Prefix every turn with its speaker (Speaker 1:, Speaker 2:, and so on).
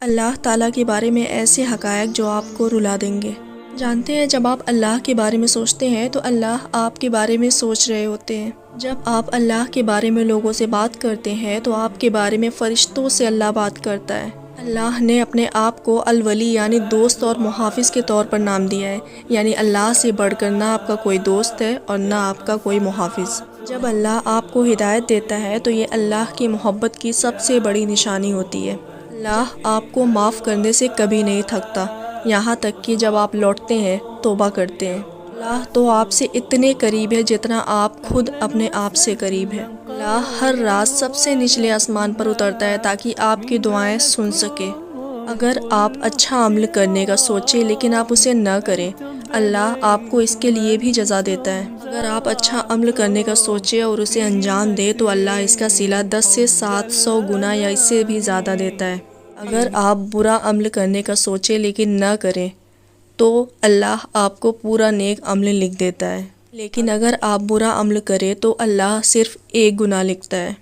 Speaker 1: اللہ تعالیٰ کے بارے میں ایسے حقائق جو آپ کو رلا دیں گے۔ جانتے ہیں جب آپ اللہ کے بارے میں سوچتے ہیں تو اللہ آپ کے بارے میں سوچ رہے ہوتے ہیں۔ جب آپ اللہ کے بارے میں لوگوں سے بات کرتے ہیں تو آپ کے بارے میں فرشتوں سے اللہ بات کرتا ہے۔ اللہ نے اپنے آپ کو الولی یعنی دوست اور محافظ کے طور پر نام دیا ہے، یعنی اللہ سے بڑھ کر نہ آپ کا کوئی دوست ہے اور نہ آپ کا کوئی محافظ۔ جب اللہ آپ کو ہدایت دیتا ہے تو یہ اللہ کی محبت کی سب سے بڑی نشانی ہوتی ہے۔ اللہ آپ کو معاف کرنے سے کبھی نہیں تھکتا، یہاں تک کہ جب آپ لوٹتے ہیں توبہ کرتے ہیں۔ اللہ تو آپ سے اتنے قریب ہے جتنا آپ خود اپنے آپ سے قریب ہے۔ اللہ ہر رات سب سے نچلے آسمان پر اترتا ہے تاکہ آپ کی دعائیں سن سکے۔ اگر آپ اچھا عمل کرنے کا سوچیں لیکن آپ اسے نہ کریں، اللہ آپ کو اس کے لیے بھی جزا دیتا ہے۔ اگر آپ اچھا عمل کرنے کا سوچیں اور اسے انجام دیں تو اللہ اس کا صلہ 10 سے 700 گنا یا اس سے بھی زیادہ دیتا ہے۔ اگر آپ برا عمل کرنے کا سوچیں لیکن نہ کریں تو اللہ آپ کو پورا نیک عمل لکھ دیتا ہے، لیکن اگر آپ برا عمل کریں تو اللہ صرف 1 گناہ لکھتا ہے۔